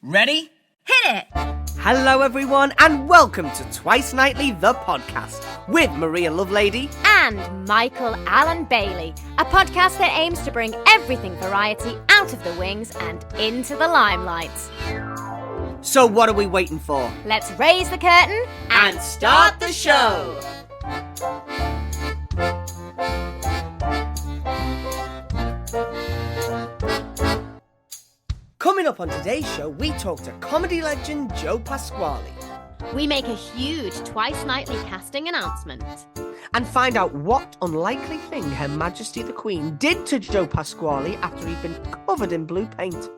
Ready? Hit it! Hello everyone and welcome to Twice Nightly the podcast with Maria Lovelady And Michael Alan-Bailey, a podcast that aims to bring everything variety out of the wings and into the limelight. So what are we waiting for? Let's raise the curtain And start the show! Coming up on today's show, we talk to comedy legend Joe Pasquale We make a huge Twice Nightly casting announcement. and find out what unlikely thing Her Majesty the Queen did to Joe Pasquale after he'd been covered in blue paint.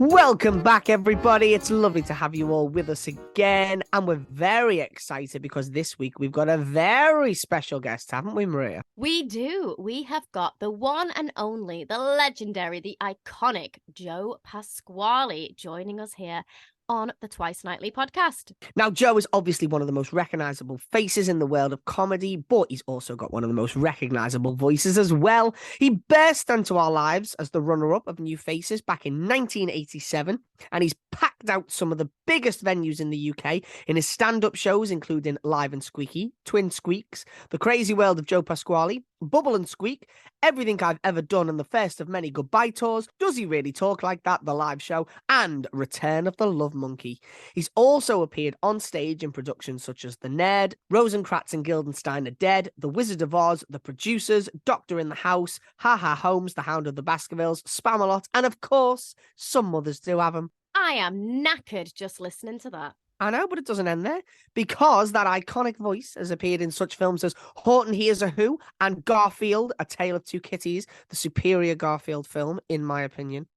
Welcome back, everybody. It's lovely to have you all with us again, and we're very excited because this week we've got a very special guest, haven't we, Maria? We do. We have got the one and only, the legendary, the iconic Joe Pasquale joining us here on the Twice Nightly podcast. Now, Joe is obviously one of the most recognisable faces in the world of comedy, but he's also got one of the most recognisable voices as well. He burst into our lives as the runner-up of New Faces back in 1987, and he's packed out some of the biggest venues in the UK in his stand-up shows, including Live and Squeaky, Twin Squeaks, The Crazy World of Joe Pasquale, Bubble and Squeak, Everything I've Ever Done, and the first of many goodbye tours, Does He Really Talk Like That, the live show, and Return of the Love Monkey. He's also appeared on stage in productions such as The Nerd, Rosencrantz and Guildenstern Are Dead, The Wizard of Oz, The Producers, Doctor in the House, Ha Ha Holmes, The Hound of the Baskervilles, Spamalot, and of course, Some Mothers Do Have 'Em. I am knackered just listening to that. I know, but it doesn't end there, because that iconic voice has appeared in such films as Horton Hears a Who and Garfield, A Tale of Two Kitties, the superior Garfield film, in my opinion.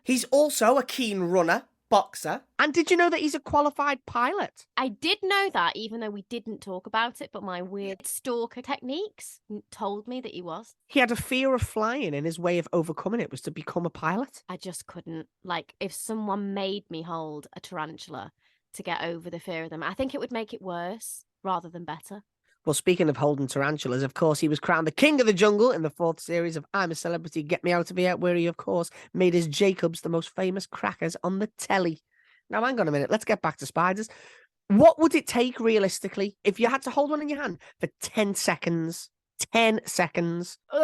He's also a keen runner, boxer, and did you know that he's a qualified pilot? I did know that, even though we didn't talk about it, but my weird stalker techniques told me that he was. He had a fear of flying, and his way of overcoming it was to become a pilot. I just couldn't. Like, if someone made me hold a tarantula to get over the fear of them, I think it would make it worse rather than better. Well, speaking of holding tarantulas, of course, he was crowned the king of the jungle in the 4th series of I'm a Celebrity, Get Me Out of Here, where he, of course, made his Jacobs the most famous crackers on the telly. Now, hang on a minute. Let's get back to spiders. What would it take, realistically, if you had to hold one in your hand for 10 seconds? 10 seconds. I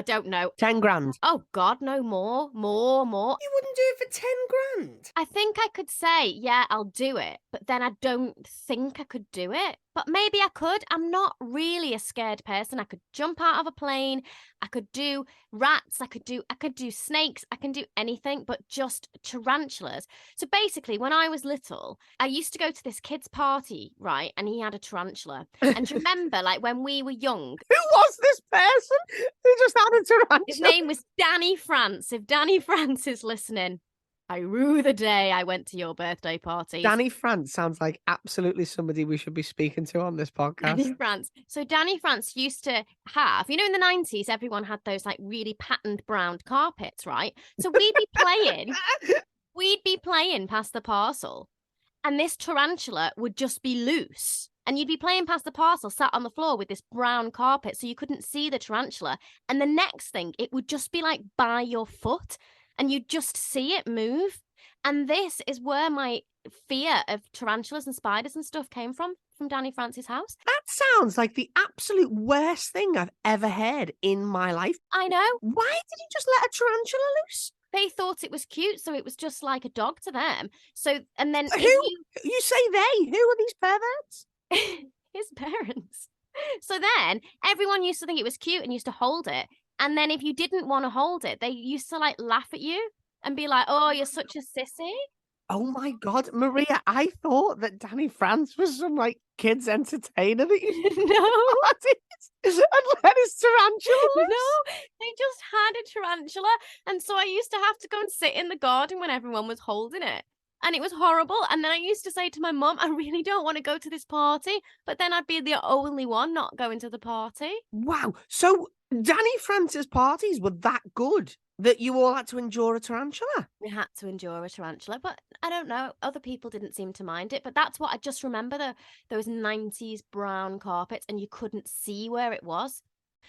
don't know. 10 grand. Oh, God, no more. More. You wouldn't do it for 10 grand? I think I could say, yeah, I'll do it, but then I don't think I could do it. But maybe I could. I'm not really a scared person. I could jump out of a plane. I could do rats. I could do snakes. I can do anything, but just tarantulas. So basically, when I was little, I used to go to this kid's party, right? And he had a tarantula. And do you remember, like, when we were young? Who was this person who just had a tarantula? His name was Danny France. If Danny France is listening, I rue the day I went to your birthday party. Danny France sounds like absolutely somebody we should be speaking to on this podcast. Danny France. So Danny France used to have, in the 90s, everyone had those like really patterned brown carpets, right? So we'd be playing past the parcel, and this tarantula would just be loose. And you'd be playing past the parcel, sat on the floor with this brown carpet, so you couldn't see the tarantula. And the next thing, it would just be like by your foot, and you'd just see it move. And this is where my fear of tarantulas and spiders and stuff came from Danny France's house. That sounds like the absolute worst thing I've ever heard in my life. I know. Why did he just let a tarantula loose? They thought it was cute, so it was just like a dog to them. So, and then You say they? Who are these perverts? his parents. So then everyone used to think it was cute and used to hold it. And then if you didn't want to hold it, they used to like laugh at you and be like, "Oh, you're such a sissy." Oh my God, Maria, I thought that Danny France was some like kids entertainer that you No. and let his tarantula loose. No, they just had a tarantula. And so I used to have to go and sit in the garden when everyone was holding it. And it was horrible. And then I used to say to my mum, I really don't want to go to this party. But then I'd be the only one not going to the party. Wow. So Danny France's parties were that good that you all had to endure a tarantula? We had to endure a tarantula, but I don't know. Other people didn't seem to mind it. But that's what I just remember, those 90s brown carpets, and you couldn't see where it was.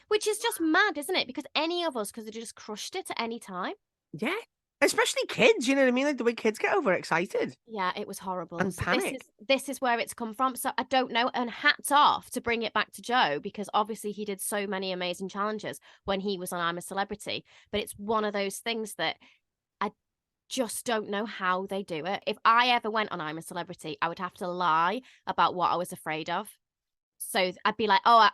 Which is just mad, isn't it? Because any of us could have just crushed it at any time. Yeah. Especially kids, you know what I mean? Like the way kids get overexcited Yeah, it was horrible. and So panic. this is where it's come from. So I don't know. And hats off to bring it back to Joe, because obviously he did so many amazing challenges when he was on I'm a Celebrity. But it's one of those things that I just don't know how they do it. If I ever went on I'm a Celebrity, I would have to lie about what I was afraid of. So I'd be like, oh,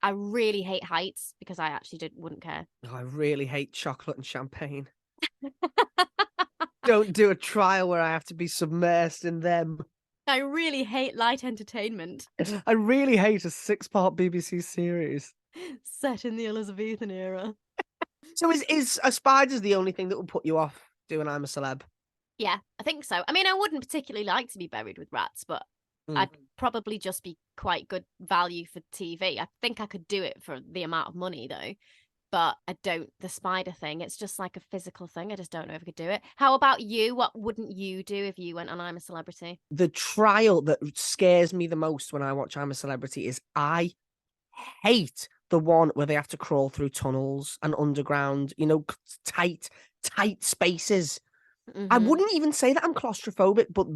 I really hate heights, because I actually wouldn't care. Oh, I really hate chocolate and champagne. Don't do a trial where I have to be submersed in them. I really hate light entertainment. I really hate a 6-part BBC series. Set in the Elizabethan era. So is a spiders the only thing that will put you off doing I'm a Celeb? Yeah, I think so. I mean, I wouldn't particularly like to be buried with rats, but I'd probably just be quite good value for TV. I think I could do it for the amount of money, though. But I don't, the spider thing, it's just like a physical thing. I just don't know if I could do it. How about you? What wouldn't you do if you went on I'm a Celebrity? The trial that scares me the most when I watch I'm a Celebrity is I hate the one where they have to crawl through tunnels and underground, tight spaces. I wouldn't even say that I'm claustrophobic, but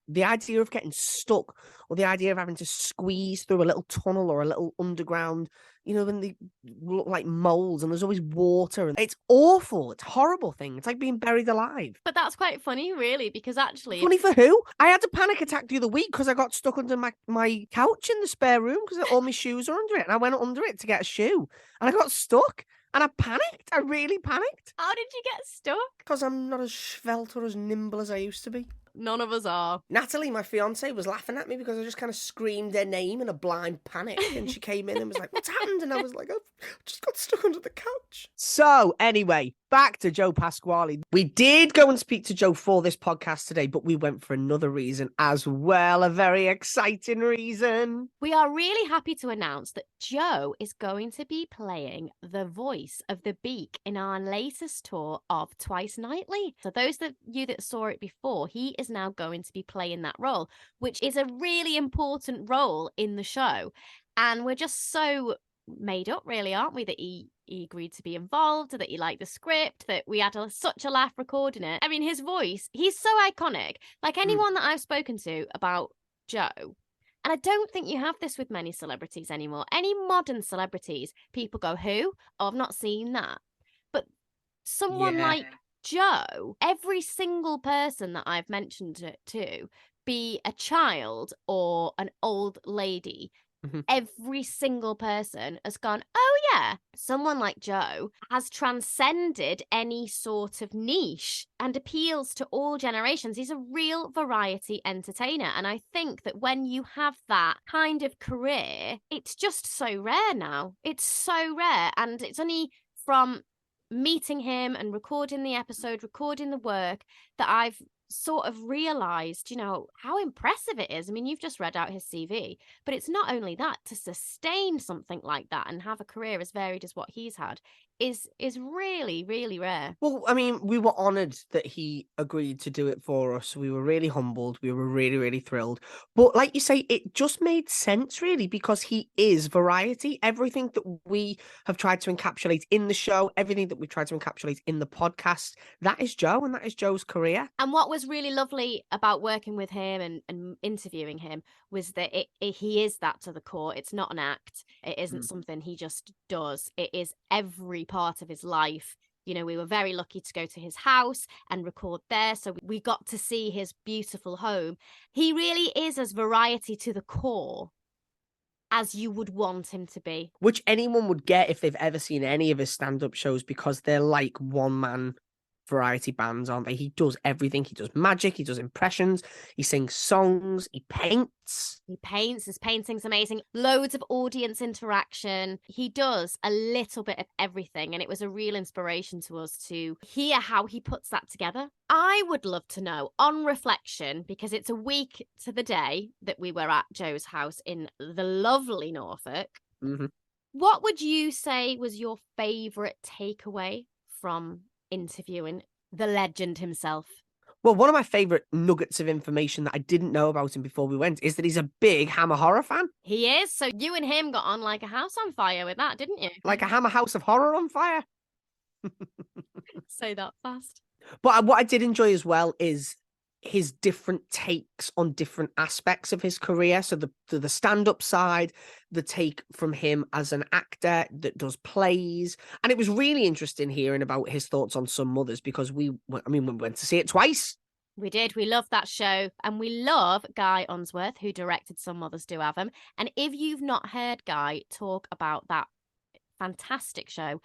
the idea of getting stuck, or the idea of having to squeeze through a little tunnel or a little underground, when they look like moles and there's always water, and it's awful. It's a horrible thing. It's like being buried alive. But that's quite funny, really, because actually... Funny for who? I had a panic attack the other week because I got stuck under my couch in the spare room because all my shoes are under it, and I went under it to get a shoe, and I got stuck. And I panicked. I really panicked. How did you get stuck? Because I'm not as svelte or as nimble as I used to be. None of us are. Natalie, my fiance, was laughing at me because I just kind of screamed her name in a blind panic. And she came in and was like, what's happened? And I was like, I've just got stuck under the couch. So anyway, back to Joe Pasquale. We did go and speak to Joe for this podcast today, but we went for another reason as well. A very exciting reason. We are really happy to announce that Joe is going to be playing the voice of the Beak in our latest tour of Twice Nightly. So those of you that saw it before, he is now going to be playing that role, which is a really important role in the show. And we're just so made up, really, aren't we, that he agreed to be involved, that he liked the script, that we had such a laugh recording it. I mean, his voice, he's so iconic. Like anyone that I've spoken to about Joe, and I don't think you have this with many celebrities anymore. Any modern celebrities, people go, who? Oh, I've not seen that. But someone like Joe, every single person that I've mentioned it to, be a child or an old lady, every single person has gone, oh yeah, someone like Joe has transcended any sort of niche and appeals to all generations. He's a real variety entertainer. And I think that when you have that kind of career, it's just so rare now. It's so rare. And it's only from meeting him and recording the episode, recording the work, that I've sort of realized, how impressive it is. I mean, you've just read out his CV, but it's not only that, to sustain something like that and have a career as varied as what he's had is really, really rare. Well, I mean, we were honoured that he agreed to do it for us. We were really humbled. We were really, really thrilled. But like you say, it just made sense, really, because he is variety. Everything that we have tried to encapsulate in the show, everything that we've tried to encapsulate in the podcast, that is Joe, and that is Joe's career. And what was really lovely about working with him and interviewing him was that he is that to the core. It's not an act. It isn't something he just does. It is every part of his life. We were very lucky to go to his house and record there, so we got to see his beautiful home. He really is as variety to the core as you would want him to be. Which anyone would get if they've ever seen any of his stand-up shows, because they're like one-man variety bands, aren't they? He does everything. He does magic, he does impressions, he sings songs, he paints. His painting's amazing. Loads of audience interaction. He does a little bit of everything, and it was a real inspiration to us to hear how he puts that together. I would love to know, on reflection, because it's a week to the day that we were at Joe's house in the lovely Norfolk, what would you say was your favourite takeaway from interviewing the legend himself? Well, one of my favourite nuggets of information that I didn't know about him before we went is that he's a big Hammer horror fan. He is. So you and him got on like a house on fire with that, didn't you? Like a Hammer House of Horror on fire. Say that fast. But what I did enjoy as well is his different takes on different aspects of his career. So the stand-up side, the take from him as an actor that does plays. And it was really interesting hearing about his thoughts on Some Mothers, because we went to see it twice. We did. We love that show. And we love Guy Unsworth, who directed Some Mothers Do Have 'Em. And if you've not heard Guy talk about that fantastic show,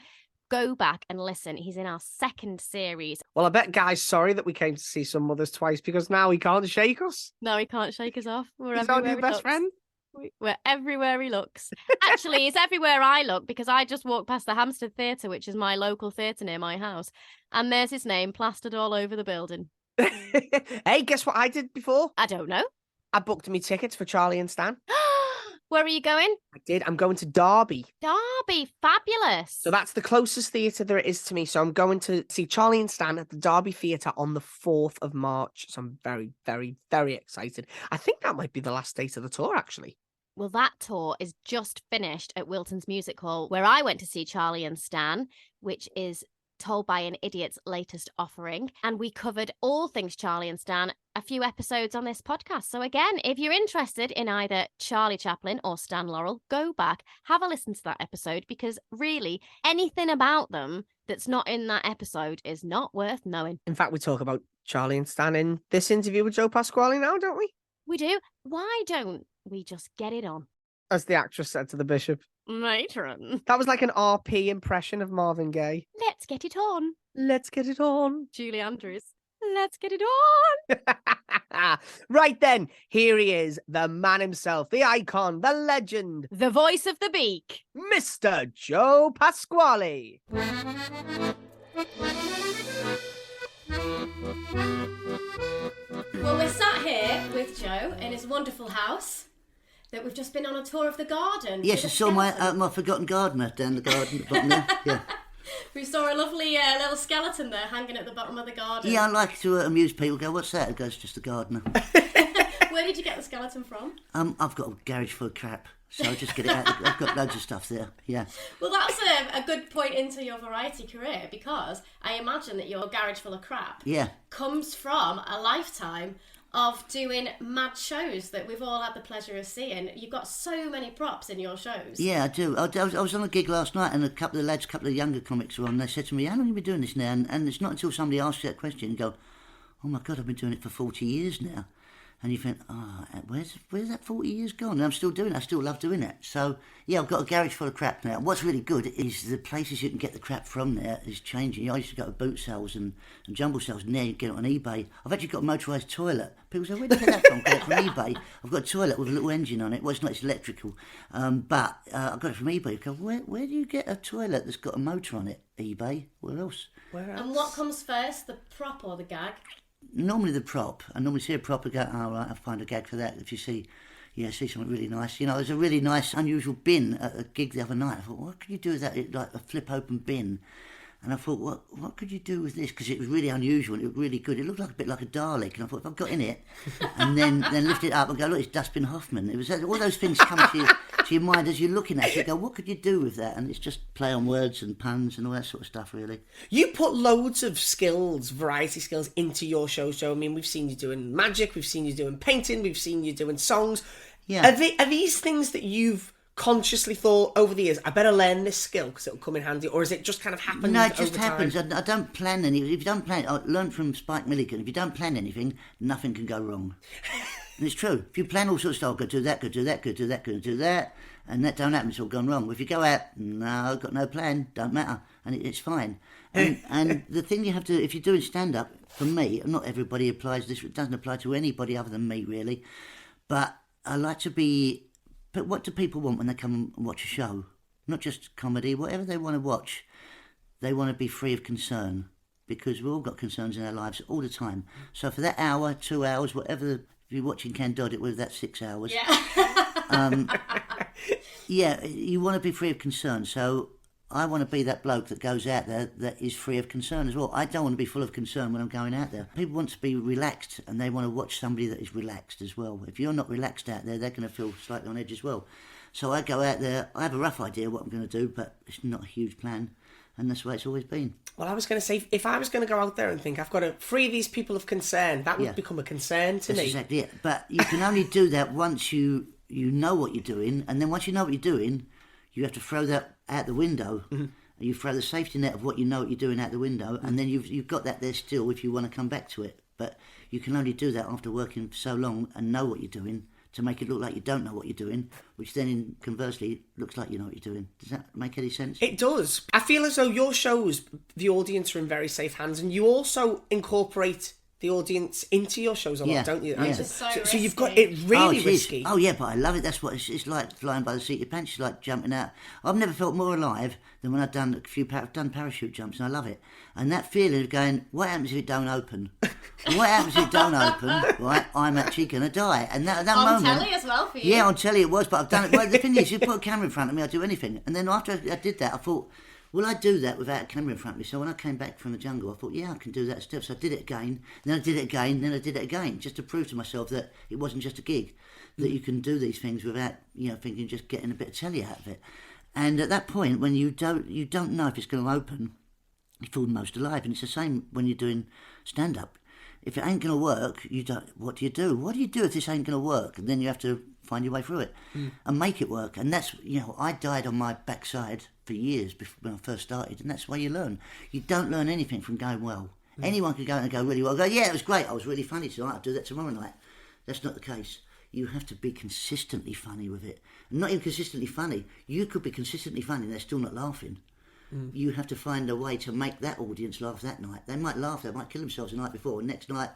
go back and listen. He's in our second series. Well, I bet Guy's sorry that we came to see Some Mothers twice, because now he can't shake us. No, he can't shake us off. He's our new best friend. We're everywhere he looks. Actually, he's everywhere I look, because I just walked past the Hampstead Theatre, which is my local theatre near my house. And there's his name plastered all over the building. Hey, guess what I did before? I don't know. I booked me tickets for Charlie and Stan. Where are you going? I did. I'm going to Derby. Derby, fabulous. So that's the closest theatre there is to me. So I'm going to see Charlie and Stan at the Derby Theatre on the 4th of March. So I'm very, very, very excited. I think that might be the last date of the tour, actually. Well, that tour is just finished at Wilton's Music Hall, where I went to see Charlie and Stan, which is Told by an Idiot's latest offering. And we covered all things Charlie and Stan a few episodes on this podcast. So again, if you're interested in either Charlie Chaplin or Stan Laurel, go back, have a listen to that episode, because really anything about them that's not in that episode is not worth knowing. In fact, we talk about Charlie and Stan in this interview with Joe Pasquale now, don't we? We do. Why don't we just get it on? As the actress said to the bishop. Matron. That was like an RP impression of Marvin Gaye. Let's get it on. Let's get it on. Julie Andrews. Let's get it on. Right then, here he is, the man himself, the icon, the legend, the voice of the beak, Mr. Joe Pasquale. Well, we're sat here with Joe in his wonderful house that we've just been on a tour of the garden. Yes, I saw my forgotten gardener down the garden at the bottom there. Yeah. We saw a lovely little skeleton there hanging at the bottom of the garden. Yeah, I like to amuse people. Go, what's that? It goes, just a gardener. Where did you get the skeleton from? I've got a garage full of crap, so I just get it out. I've got loads of stuff there. Yeah. Well, that's a good point into your variety career, because I imagine that your garage full of crap comes from a lifetime of doing mad shows that we've all had the pleasure of seeing. You've got so many props in your shows. Yeah, I do. I was on a gig last night, and a couple of younger comics were on. They said to me, how long have you been doing this now? And it's not until somebody asks you that question and go, oh my God, I've been doing it for 40 years now. And you think, where's that 40 years gone? And I'm still doing it. I still love doing it. So, yeah, I've got a garage full of crap now. What's really good is the places you can get the crap from there is changing. I used to go to boot sales and jumble sales, and now you get it on eBay. I've actually got a motorised toilet. People say, where did you get that from? Get it from eBay. I've got a toilet with a little engine on it. Well, it's not, it's electrical. But I got it from eBay. You go, where do you get a toilet that's got a motor on it? eBay? Where else? And what comes first, the prop or the gag? Normally the prop. I normally see a prop and go, all right, I'll find a gag for that. If you see something really nice. You know, there's a really nice, unusual bin at a gig the other night. I thought, what could you do with that? It's like a flip-open bin. And I thought, what could you do with this? Because it was really unusual and it was really good. It looked like a bit like a Dalek. And I thought, if I've got in it, and then lift it up and go, look, it's Dustbin Hoffman. It was all those things come to your mind as you're looking at it. You go, what could you do with that? And it's just play on words and puns and all that sort of stuff, really. You put loads of skills, variety skills, into your show. So, I mean, we've seen you doing magic, we've seen you doing painting, we've seen you doing songs. Yeah. Are these things that you've consciously thought over the years, I better learn this skill because it'll come in handy, or is it just kind of happened? No, it just over happens. time? I don't plan any. If you don't plan, I learned from Spike Milligan. If you don't plan anything, nothing can go wrong. And it's true. If you plan all sorts of stuff, go do that, go do that, go do that, go do that, and that don't happen, it's all gone wrong. If you go out, no, got no plan, don't matter, and it's fine. And the thing you have to, if you're doing stand-up, for me, not everybody applies this. It doesn't apply to anybody other than me, really. But I like to be. But what do people want when they come and watch a show? Not just comedy, whatever they want to watch. They want to be free of concern, because we've all got concerns in our lives all the time. So for that hour, 2 hours, whatever, if you're watching Ken Dodd, it was that 6 hours. Yeah. Yeah, you want to be free of concern. So I want to be that bloke that goes out there that is free of concern as well. I don't want to be full of concern when I'm going out there. People want to be relaxed, and they want to watch somebody that is relaxed as well. If you're not relaxed out there, they're going to feel slightly on edge as well. So I go out there, I have a rough idea what I'm going to do, but it's not a huge plan, and that's the way it's always been. Well, I was going to say, if I was going to go out there and think I've got to free these people of concern, that would become a concern to me. That's exactly it. But you can only do that once you know what you're doing, and then once you know what you're doing, you have to throw that out the window. Mm-hmm. You throw the safety net of what you know what you're doing out the window, and then you've got that there still if you want to come back to it. But you can only do that after working for so long and know what you're doing, to make it look like you don't know what you're doing, which then conversely looks like you know what you're doing. Does that make any sense? It does. I feel as though your shows, the audience are in very safe hands, and you also incorporate the audience into your shows a lot, don't you? Which is so you've got it really risky. Oh yeah, but I love it. That's what it's like, flying by the seat of your pants. It's like jumping out. I've never felt more alive than when I've done parachute jumps, and I love it. And that feeling of going, what happens if it don't open? What happens if it don't open? Right, I'm actually going to die. And that on moment, telly as well for you. Yeah, on telly it was, but I've done it. Well, the thing is, you put a camera in front of me, I'd do anything. And then after I did that, I thought, will I do that without a camera in front of me? So when I came back from the jungle, I thought, yeah, I can do that still. So I did it again, then I did it again, then I did it again, just to prove to myself that it wasn't just a gig, that you can do these things without, thinking just getting a bit of telly out of it. And at that point, when you don't know if it's going to open, you feel most alive. And it's the same when you're doing stand-up. If it ain't going to work, what do you do? What do you do if this ain't going to work? And then you have to find your way through it and make it work. And that's, I died on my backside for years when I first started, and that's the way you learn. You don't learn anything from going well. Anyone can go out and go really well. Go, yeah, it was great. I was really funny tonight. I'll do that tomorrow night. That's not the case. You have to be consistently funny with it. And not even consistently funny. You could be consistently funny and they're still not laughing. You have to find a way to make that audience laugh that night. They might laugh, they might kill themselves the night before, and next night,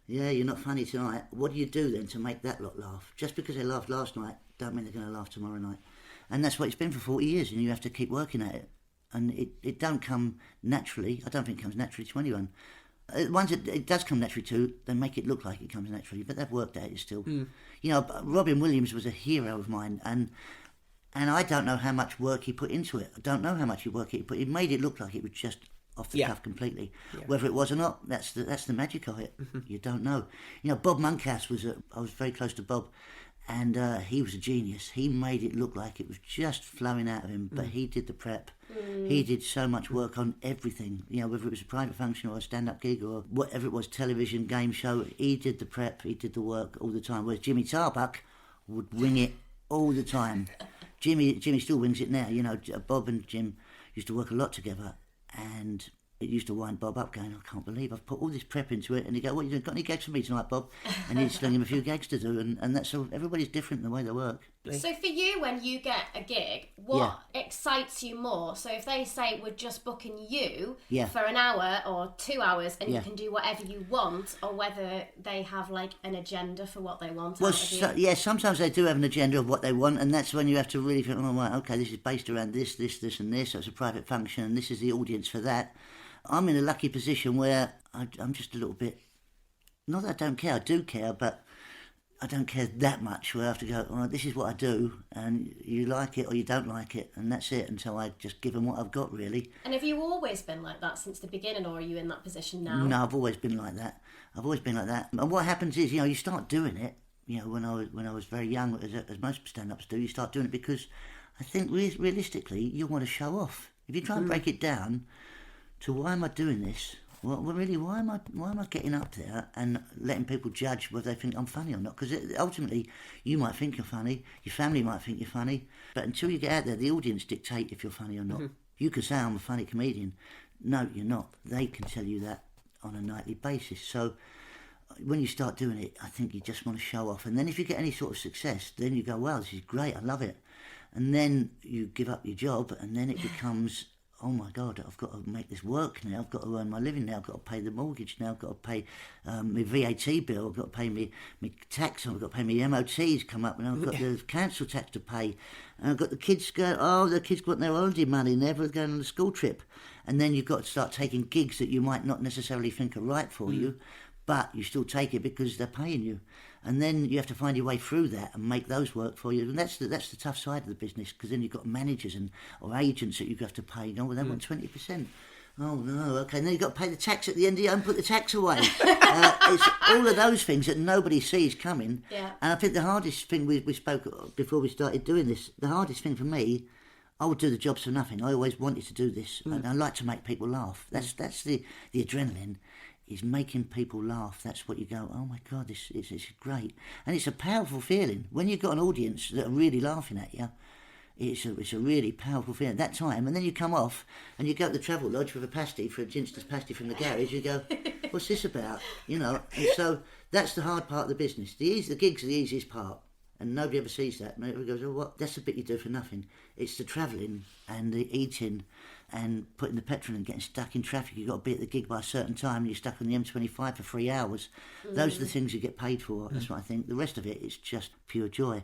yeah, you're not funny tonight. What do you do then to make that lot laugh? Just because they laughed last night, don't mean they're going to laugh tomorrow night. And that's what it's been for 40 years, and you have to keep working at it. And it don't come naturally. I don't think it comes naturally to anyone. Once it does come naturally to, they make it look like it comes naturally, but they've worked at it still. Robin Williams was a hero of mine, and I don't know how much work he put into it. I don't know how much work he put. He made it look like it was just off the cuff completely. Yeah. Whether it was or not, that's the magic of it. You don't know. Bob Moncas I was very close to Bob, and he was a genius. He made it look like it was just flowing out of him, but he did the prep. He did so much work on everything. Whether it was a private function or a stand-up gig or whatever it was, television, game show, he did the prep, he did the work all the time. Whereas Jimmy Tarbuck would wing it all the time. Jimmy still wings it now. Bob and Jim used to work a lot together, and it used to wind Bob up going, I can't believe I've put all this prep into it. And he'd go, what, you got any gags for me tonight, Bob? And he'd sling him a few gags to do, and that's all. Everybody's different in the way they work. So for you, when you get a gig, what excites you more? So if they say we're just booking you for an hour or 2 hours and you can do whatever you want, or whether they have like an agenda for what they want out of you? Sometimes they do have an agenda of what they want, and that's when you have to really think, oh, right, okay, this is based around this and this, so it's a private function, and this is the audience for that. I'm in a lucky position where I'm just a little bit, not that I don't care, I do care, but I don't care that much, where I have to go, oh, this is what I do, and you like it or you don't like it, and that's it. And so I just give them what I've got, really. And have you always been like that since the beginning, or are you in that position now? No, I've always been like that. And what happens is, you start doing it, when I was very young, as most stand-ups do, you start doing it because I think realistically, you want to show off. If you try and break it down to why am I doing this? Well, really, why am I getting up there and letting people judge whether they think I'm funny or not? Because ultimately, you might think you're funny, your family might think you're funny, but until you get out there, the audience dictate if you're funny or not. You can say I'm a funny comedian. No, you're not. They can tell you that on a nightly basis. So when you start doing it, I think you just want to show off. And then if you get any sort of success, then you go, wow, this is great, I love it. And then you give up your job, and then it becomes, oh my God, I've got to make this work now. I've got to earn my living now. I've got to pay the mortgage now. I've got to pay my VAT bill. I've got to pay my tax. I've got to pay my MOTs come up, and I've got the council tax to pay. And I've got the kids the kids got their holiday money and they're going on a school trip. And then you've got to start taking gigs that you might not necessarily think are right for you. but you still take it because they're paying you. And then you have to find your way through that and make those work for you. And that's the tough side of the business, because then you've got managers or agents that you have to pay. Well, they want 20%. Oh, no, OK. And then you've got to pay the tax at the end of the year and put the tax away. It's all of those things that nobody sees coming. Yeah. And I think the hardest thing, we spoke before we started doing this, the hardest thing for me, I would do the jobs for nothing. I always wanted to do this. And I like to make people laugh. That's the adrenaline, is making people laugh. That's what you go, oh my God, this is great. And it's a powerful feeling. When you've got an audience that are really laughing at you, it's a really powerful feeling at that time. And then you come off and you go to the Travel Lodge with a pasty, for a Ginster's pasty from the garage. You go, what's this about? You know, and so that's the hard part of the business. The gigs are the easiest part. And nobody ever sees that. Nobody goes, oh, what? That's the bit you do for nothing. It's the travelling and the eating and putting the petrol and getting stuck in traffic. You've got to be at the gig by a certain time and you're stuck on the M25 for 3 hours. Those are the things you get paid for. That's what I think. The rest of it is just pure joy.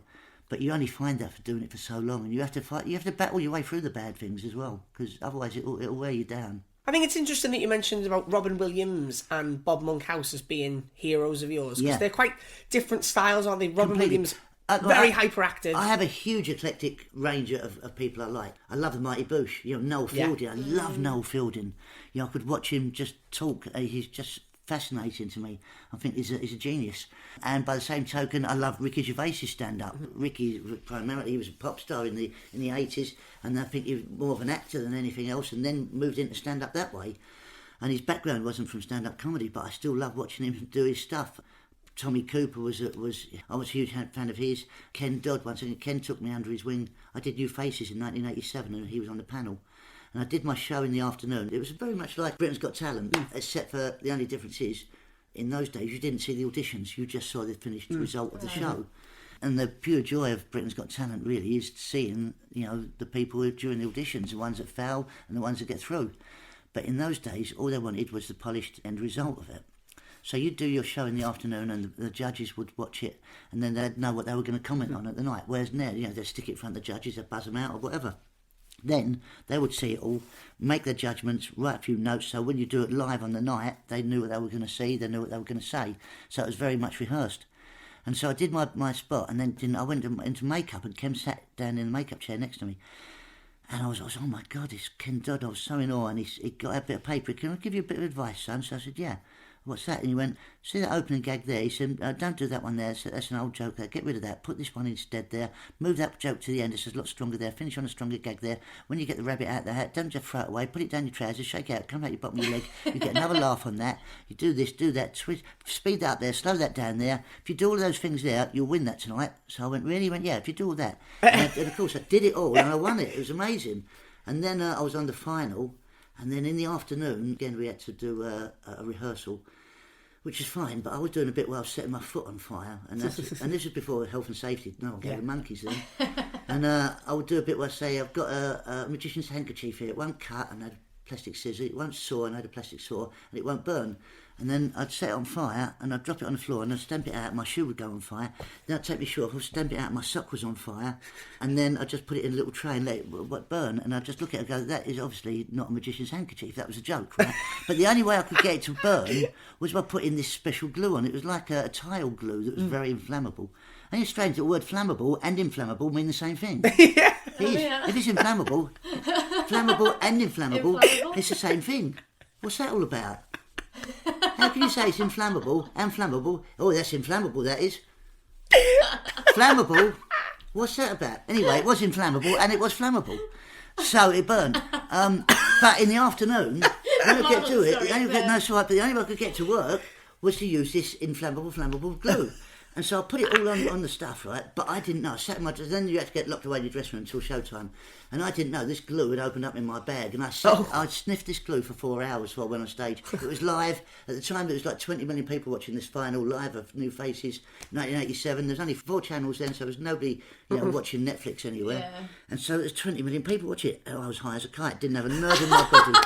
But you only find that for doing it for so long, and you have to fight. You have to battle your way through the bad things as well, because otherwise it'll wear you down. I think it's interesting that you mentioned about Robin Williams and Bob Monkhouse as being heroes of yours, because they're quite different styles, aren't they? Robin Williams, very hyperactive. I have a huge eclectic range of people I like. I love the Mighty Boosh, Noel Fielding. I love Noel Fielding. I could watch him just talk. He's just fascinating to me. I think he's a genius. And by the same token, I love Ricky Gervais's stand-up. Ricky, primarily, he was a pop star in the 80s, and I think he was more of an actor than anything else, and then moved into stand-up that way. And his background wasn't from stand-up comedy, but I still love watching him do his stuff. Tommy Cooper I was a huge fan of his. Ken Dodd, once again, Ken took me under his wing. I did New Faces in 1987, and he was on the panel. And I did my show in the afternoon. It was very much like Britain's Got Talent, except for the only difference is, in those days, you didn't see the auditions. You just saw the finished result of the show. And the pure joy of Britain's Got Talent, really, is seeing, the people who, during the auditions, the ones that fail and the ones that get through. But in those days, all they wanted was the polished end result of it. So you'd do your show in the afternoon and the judges would watch it, and then they'd know what they were going to comment on at the night. Whereas now, they'd stick it in front of the judges, they'd buzz them out or whatever. Then they would see it all, make their judgments, write a few notes, so when you do it live on the night, they knew what they were going to see, they knew what they were going to say. So it was very much rehearsed. And so I did my spot, and then I went into makeup, and Ken sat down in the makeup chair next to me. And I was oh my God, it's Ken Dodd. I was so in awe, and he got a bit of paper. Can I give you a bit of advice, son? So I said, yeah. What's that? And he went, see that opening gag there? He said, don't do that one there. So that's an old joke there. Get rid of that. Put this one instead there. Move that joke to the end. It's a lot stronger there. Finish on a stronger gag there. When you get the rabbit out of the hat, don't just throw it away. Put it down your trousers. Shake it out. Come out your bottom of your leg. You get another laugh on that. You do this, do that. Speed that up there. Slow that down there. If you do all those things there, you'll win that tonight. So I went, really? He went, yeah, if you do all that. And of course, I did it all and I won it. It was amazing. And then I was on the final. And then in the afternoon, again, we had to do a rehearsal, which is fine, but I was doing a bit where I was setting my foot on fire, and this was before health and safety. No one gave the monkeys then. And I would do a bit where I say, I've got a magician's handkerchief here. It won't cut, and I had a plastic scissors. It won't saw, and I had a plastic saw, and it won't burn. And then I'd set it on fire, and I'd drop it on the floor, and I'd stamp it out. My shoe would go on fire. Then I'd take my shoe off, I'd stamp it out. My sock was on fire, and then I'd just put it in a little tray and let it burn. And I'd just look at it and go, that is obviously not a magician's handkerchief. That was a joke, right? But the only way I could get it to burn was by putting this special glue on. It was like a tile glue that was very inflammable. And it's strange that the word flammable and inflammable mean the same thing. Yeah. If it's inflammable, flammable and inflammable, it's the same thing. What's that all about? How can you say it's inflammable and flammable? Oh, that's inflammable, that is. Flammable? What's that about? Anyway, it was inflammable and it was flammable. So it burned. But in the afternoon, when I get to it, the only way I could get to work was to use this inflammable, flammable glue. And so I put it all on the stuff, right? But I didn't know. I sat in my dress. Then you had to get locked away in your dressing room until showtime. And I didn't know this glue had opened up in my bag. And I'd sniffed this glue for 4 hours while I went on stage. It was live. At the time, there was like 20 million people watching this final live of New Faces, 1987. There's only 4 channels then, so there was nobody watching Netflix anywhere. Yeah. And so there's 20 million people watching it. And I was high as a kite. Didn't have a nerve in my body.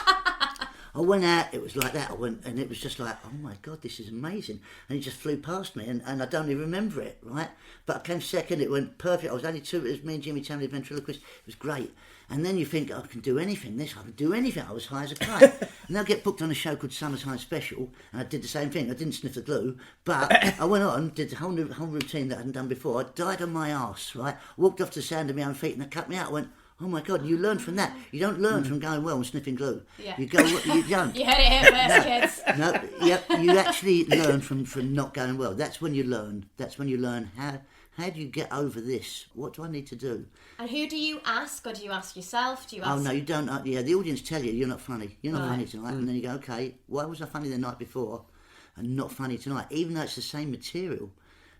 I went out, it was like that. I went, and it was just like, oh my God, this is amazing. And it just flew past me, and I don't even remember it, right? But I came second, it went perfect. I was only 2, it was me and Jimmy Tamley, ventriloquist. It was great. And then you think, I can do anything, I can do anything. I was high as a kite. And I get booked on a show called Summer's High Special, and I did the same thing. I didn't sniff the glue, but I went on, did the whole routine that I hadn't done before. I died on my arse, right? Walked off to the sound of my own feet, and they cut me out. I went, oh my God, you learn from that. You don't learn from going well and sniffing glue. Yeah. You don't. You heard it here first, kids. No, yep, you actually learn from not going well. That's when you learn. That's when you learn how do you get over this? What do I need to do? And who do you ask, or do you ask yourself? Do you ask? Oh no, you don't. Yeah, the audience tell you you're not funny. You're not funny tonight, and then you go, okay, why was I funny the night before, and not funny tonight? Even though it's the same material.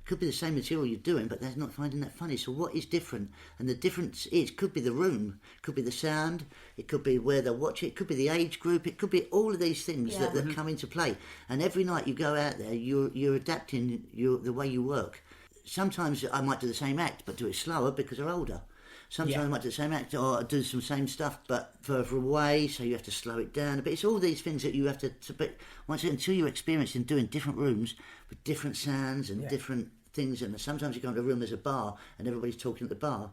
Could be the same material you're doing, but they're not finding that funny. So what is different? And the difference is, could be the room, could be the sound, it could be where they watch it, could be the age group, it could be all of these things that come into play. And every night you go out there, you're adapting the way you work. Sometimes I might do the same act, but do it slower because they're older. Sometimes I might do the same act, or do some same stuff, but further away, so you have to slow it down a bit. It's all these things that you have to but once until you're experiencing doing different rooms with different sounds and different things, and sometimes you go into a room, there's a bar and everybody's talking at the bar.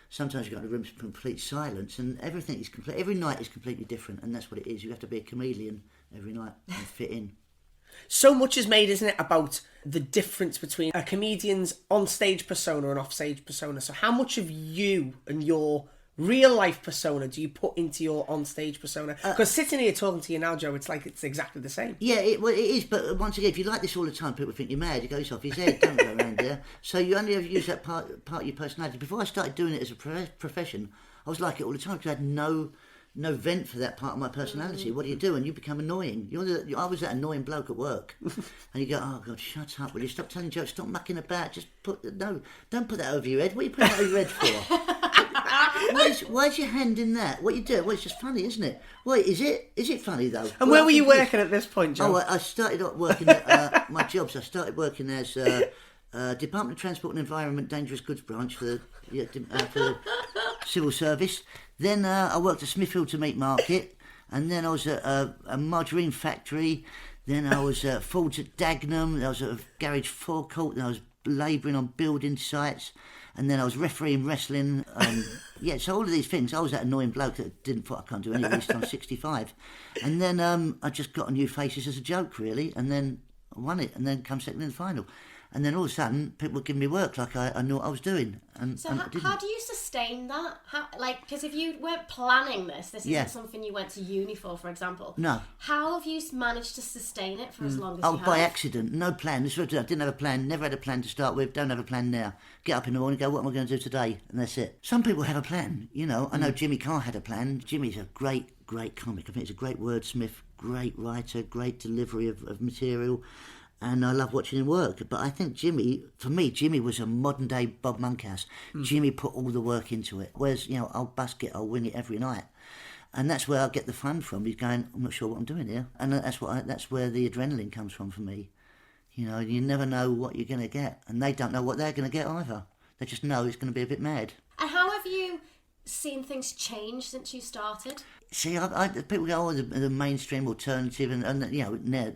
Sometimes you go into a room with complete silence, and everything is complete. Every night is completely different, and that's what it is. You have to be a chameleon every night and fit in. So much is made, isn't it, about the difference between a comedian's on-stage persona and off-stage persona. So how much of you and your real-life persona do you put into your on-stage persona? Because sitting here talking to you now, Joe, it's like it's exactly the same. Yeah, it is, but once again, if you like this all the time, people think you're mad. It goes off his head, don't go around there. So you only ever use that part of your personality. Before I started doing it as a profession, I was like it all the time because I had no vent for that part of my personality. What do you do? And you become annoying. I was that annoying bloke at work. And you go, oh God, shut up. Will you stop telling jokes? Stop mucking about. Just don't put that over your head. What are you putting that over your head for? Why's your hand in that? What you do? Well, it's just funny, isn't it? Wait, is it funny though? And where were you working at this point, Joe? I started working at my jobs. I started working as Department of Transport and Environment Dangerous Goods Branch for the civil service. Then I worked at Smithfield to Meat Market, and then I was at a margarine factory. Then I was at Ford's at Dagenham. Then I was at a garage forecourt. Then I was labouring on building sites. And then I was refereeing wrestling. So all of these things. I was that annoying bloke that didn't thought I can't do any of this till I'm 65. And then I just got on New Faces as a joke, really. And then I won it, and then come second in the final. And then all of a sudden, people were giving me work like I knew what I was doing. So how do you sustain that? Because if you weren't planning this isn't something you went to uni for example. No. How have you managed to sustain it for as long as you have? By accident. No plan. This is what I didn't have a plan. Never had a plan to start with. Don't have a plan now. Get up in the morning and go, what am I going to do today? And that's it. Some people have a plan, you know. I know Jimmy Carr had a plan. Jimmy's a great comic. I think he's a great wordsmith, great writer, great delivery of material. And I love watching him work. But I think Jimmy was a modern day Bob Monkhouse. Jimmy put all the work into it. Whereas, I'll busk it, I'll wing it every night. And that's where I get the fun from. He's going, I'm not sure what I'm doing here. And that's where the adrenaline comes from for me. You never know what you're going to get. And they don't know what they're going to get either. They just know it's going to be a bit mad. And how have you seen things change since you started? See, people go, the mainstream alternative, and now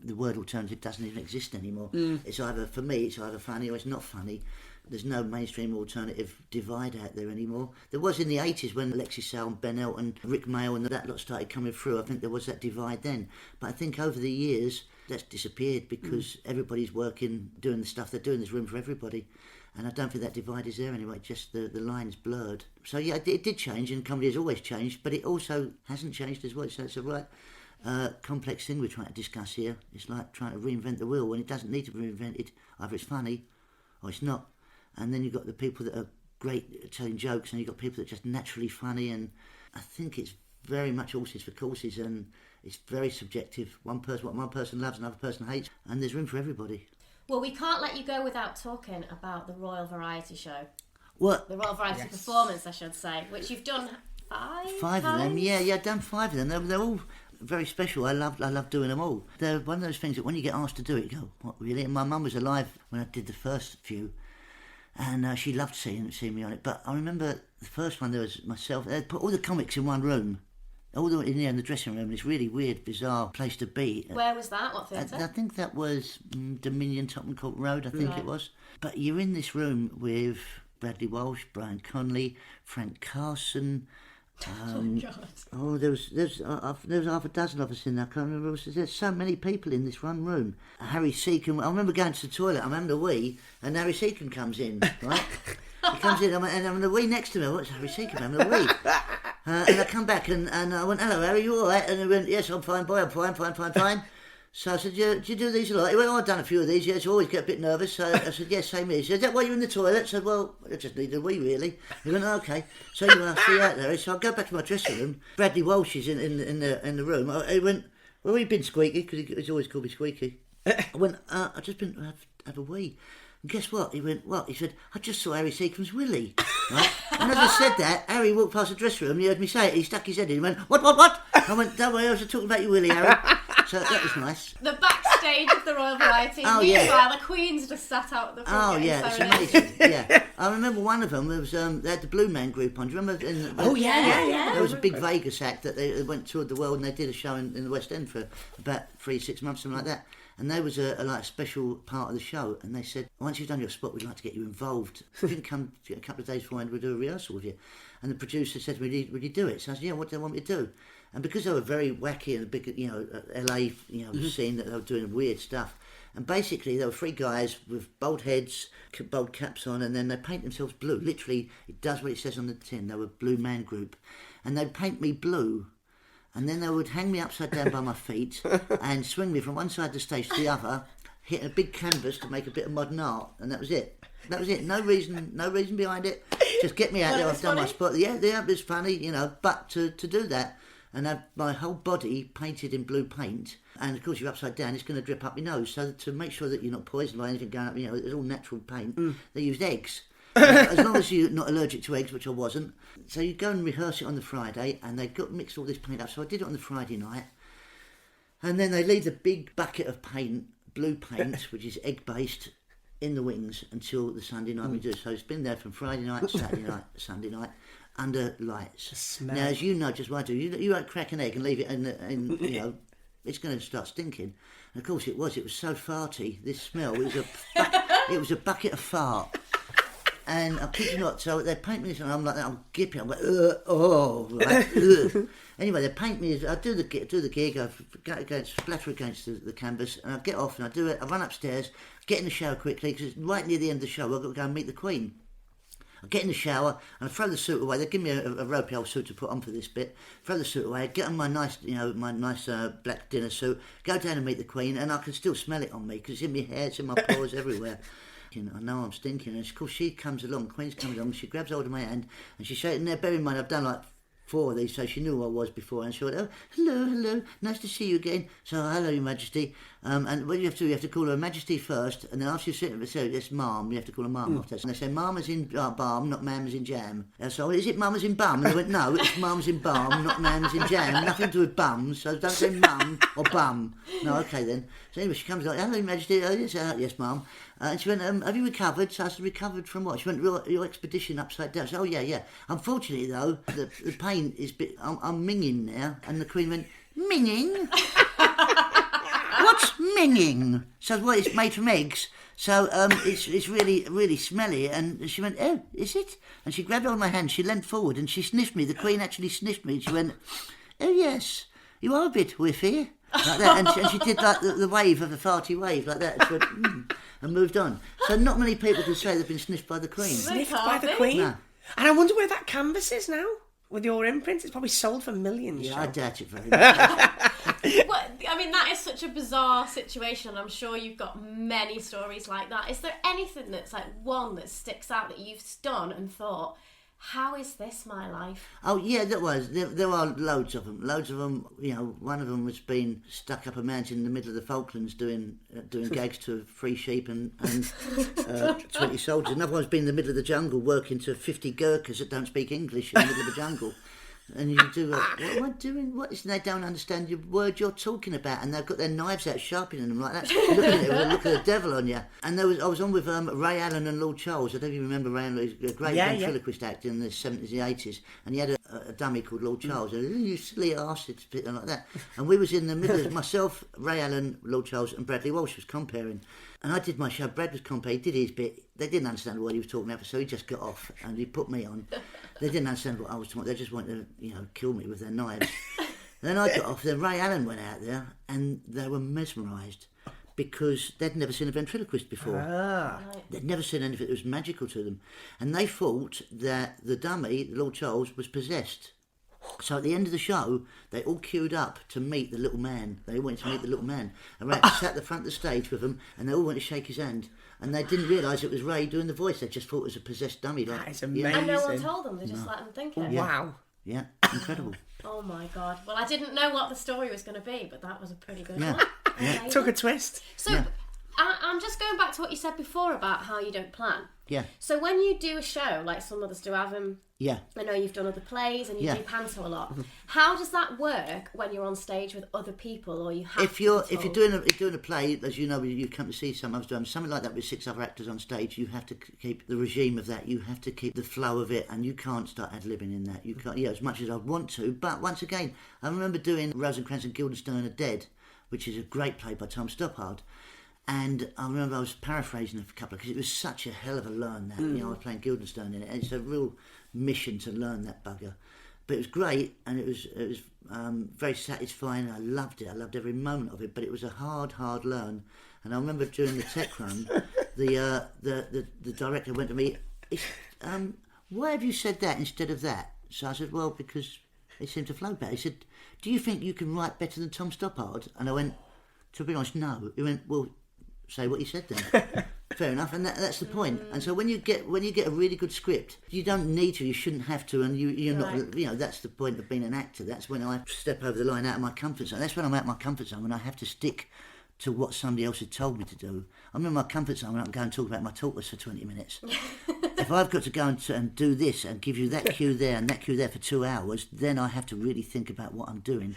the word alternative doesn't even exist anymore. It's either, for me, it's either funny or it's not funny. There's no mainstream alternative divide out there anymore. There was in the 80s when Alexis Sale and Ben Elton, Rick Mail and that lot started coming through. I think there was that divide then. But I think over the years, that's disappeared because everybody's working, doing the stuff they're doing. There's room for everybody. And I don't think that divide is there anyway, just the line's blurred. So yeah, it did change, and comedy has always changed, but it also hasn't changed as well. So it's a right complex thing we're trying to discuss here. It's like trying to reinvent the wheel when it doesn't need to be reinvented. Either it's funny or it's not. And then you've got the people that are great at telling jokes, and you've got people that are just naturally funny. And I think it's very much horses for courses, and it's very subjective. What one person loves, another person hates, and there's room for everybody. Well, we can't let you go without talking about the Royal Variety Show. What? The Royal Variety Performance, I should say, which you've done five of them. times? Yeah, I've done 5 of them. They're all very special. I love doing them all. They're one of those things that when you get asked to do it, you go, what, really? And my mum was alive when I did the first few, and she loved seeing me on it. But I remember the first one, there was myself. They put all the comics in one room, all the way in there in the dressing room, this really weird, bizarre place to be. Where was that? What I theatre? think that was Dominion Tottenham Court Road, I think it was. But you're in this room with Bradley Walsh, Brian Conley, Frank Carson. Oh my God. Oh, there was half a dozen of us in there. I can't remember. There's so many people in this one room. Harry Seacombe. I remember going to the toilet. I'm having a wee, and Harry Seacombe comes in. Right, he comes in, and I'm having a wee next to me. What's Harry Seacombe having a wee? And I come back, and I went, "Hello, Harry, you all right?" And he went, "Yes, I'm fine, boy. I'm fine." So I said, do you do these a lot? He went, "Oh, I've done a few of these, yes, I always get a bit nervous." So I said, "Yes, same here." He said, "Is that why you're in the toilet?" I said, "Well, I just need a wee, really." He went, "Oh, okay." So you want to see out there. So I go back to my dressing room. Bradley Walsh is in the room. He went, "Well, you've been squeaky," because he's always called me Squeaky. I went, "I've just been have a wee." And guess what? He went, "What?" He said, "I just saw Harry Seacombe's willy." Right? And as I said that, Harry walked past the dressing room and he heard me say it. He stuck his head in and went, "What? I went, "Don't worry, I was talking about your willy, Harry." So that was nice. The backstage of the Royal Variety. Oh, Meanwhile, the Queen's just sat out the front. Oh yeah, it's amazing. Yeah, I remember one of them. There was they had the Blue Man Group on. Do you remember? Yeah. There was a big Vegas act that they went toured the world and they did a show in the West End for about 3-6 months, something like that. And there was a special part of the show, and they said, "Once you've done your spot, we'd like to get you involved. If you can come a couple of days beforehand, we'll do a rehearsal with you." And the producer said to me, "Would you do it?" So I said, "Yeah, what do they want me to do?" And because they were very wacky and a big, LA, scene that they were doing weird stuff. And basically, there were 3 guys with bald heads, bald caps on, and then they paint themselves blue. Literally, it does what it says on the tin. They were Blue Man Group, and they'd paint me blue. And then they would hang me upside down by my feet and swing me from one side of the stage to the other, hit a big canvas to make a bit of modern art, and that was it. That was it. No reason behind it. Just get me out there. I've done my spot. Yeah, it was funny, But to do that and have my whole body painted in blue paint, and of course you're upside down, it's going to drip up your nose. So to make sure that you're not poisoned by anything going up, it's all natural paint. They used eggs. As long as you're not allergic to eggs, which I wasn't. So you go and rehearse it on the Friday, and they got mixed all this paint up. So I did it on the Friday night, and then they leave the big bucket of paint, blue paint, which is egg based, in the wings until the Sunday night we do. So it's been there from Friday night, Saturday night, Sunday night, under lights. Now, as you know, just what I do, you don't crack an egg and leave it in it's going to start stinking. And of course it was so farty. This smell it was a bucket of fart. And I kid you not, so they paint me this, and I'm like, I'm gippy. I'm like, right. Anyway, they paint me. I do the gig. I splatter against the canvas, and I get off and I do it. I run upstairs, get in the shower quickly because it's right near the end of the show. I've got to go and meet the Queen. I get in the shower and I throw the suit away. They give me a ropey old suit to put on for this bit. Throw the suit away. I get on my nice, black dinner suit. Go down and meet the Queen, and I can still smell it on me because it's in my hair, it's in my pores, everywhere. I know I'm stinking, and of course she comes along, Queen's comes along, she grabs hold of my hand and she shakes it. Now bear in mind I've done like 4 of these, so she knew who I was before, and she went, "Oh, hello, nice to see you again." So, "Hello, Your Majesty." And what you have to call her Majesty first, and then after you sit and say, "Yes, Ma'am," you have to call her Ma'am after that. And they say, "Ma'am as in balm, not Ma'am as in jam." And so, "Is it Mum as in bum?" And they went, "No, it's Mum as in balm, not Ma'am as in jam. Nothing to do with bums, so don't say Mum or bum." No, okay then. So anyway, she comes like, "Hello, Your Majesty." "Oh, yes, Ma'am." And she went, "Have you recovered?" So I said, "Recovered from what?" She went, "Your expedition upside down." I said, "Oh, yeah. Unfortunately, though, the pain is I'm minging now." And the Queen went, "Minging? What's minging?" So, "Well, it's made from eggs. So it's really, really smelly." And she went, "Oh, is it?" And she grabbed hold of my hand, she leant forward and she sniffed me. The Queen actually sniffed me. And she went, "Oh, yes, you are a bit whiffy." Like that. And she did like the wave of a farty wave like that. She went, and moved on. So not many people can say they've been sniffed by the Queen. Sniffed by the Queen? No. And I wonder where that canvas is now. With your imprint, it's probably sold for millions. Yeah, Joe. I doubt it very much. Well, I mean, that is such a bizarre situation. I'm sure you've got many stories like that. Is there anything that's like one that sticks out that you've done and thought, how is this my life? Oh, yeah, there are loads of them. One of them was being stuck up a mountain in the middle of the Falklands doing gags to 3 sheep and 20 soldiers. Another one's been in the middle of the jungle working to 50 Gurkhas that don't speak English in the middle of the jungle. And you do, what am I doing? What is? And they don't understand your word you're talking about, and they've got their knives out, sharpening them like that, looking at it with a look of the devil on you. And I was on with Ray Allen and Lord Charles. I don't even remember Ray Allen. He was a great ventriloquist actor in the 70s and 80s, and he had a dummy called Lord Charles. And you silly arse, it's a bit like that. And we was in the middle, myself, Ray Allen, Lord Charles, and Bradley Walsh was comparing. And I did my show. Brad was comparing. He did his bit. They didn't understand what he was talking about, so he just got off and he put me on. They didn't understand what I was talking about. They just wanted to, kill me with their knives. Then I got off. Then Ray Allen went out there, and they were mesmerised because they'd never seen a ventriloquist before. They'd never seen anything that was magical to them, and they thought that the dummy, Lord Charles, was possessed. So at the end of the show, they all queued up to meet the little man. They all went to meet the little man. And Ray sat at the front of the stage with them, and they all went to shake his hand. And they didn't realise it was Ray doing the voice. They just thought it was a possessed dummy. Like, that is amazing. And no one told them. They just let them think it. Wow. Yeah, incredible. Oh my God. Well, I didn't know what the story was going to be, but that was a pretty good one. Took a twist. So I'm just going back to what you said before about how you don't plan. Yeah. So when you do a show, like some others do have them, I know you've done other plays and you do panto a lot. How does that work when you're on stage with other people, or you have if you're doing a play, as you know, you come to see some of them, something like that with 6 other actors on stage, you have to keep the regime of that. You have to keep the flow of it, and you can't start ad-libbing in that. You can't, as much as I want to. But once again, I remember doing Rosencrantz and Guildenstern Are Dead, which is a great play by Tom Stoppard. And I remember I was paraphrasing a couple, because it was such a hell of a learn that. I was playing Guildenstern in it, and it's a real mission to learn that bugger. But it was great, and it was very satisfying. I loved it. I loved every moment of it. But it was a hard learn. And I remember during the tech run, the director went to me, "Why have you said that instead of that?" So I said, "Well, because it seemed to flow better." He said, "Do you think you can write better than Tom Stoppard?" And I went, "To be honest, no." He went, "Well, say what you said then." Fair enough, and that's the point. And so when you get a really good script, you don't need to, you shouldn't have to, and you're not. That's the point of being an actor. That's when I step over the line out of my comfort zone. That's when I'm out of my comfort zone, when I have to stick to what somebody else had told me to do. I'm in my comfort zone when I can go and talk about my tortoise for 20 minutes. If I've got to go and do this and give you that cue there and that cue there for 2 hours, then I have to really think about what I'm doing.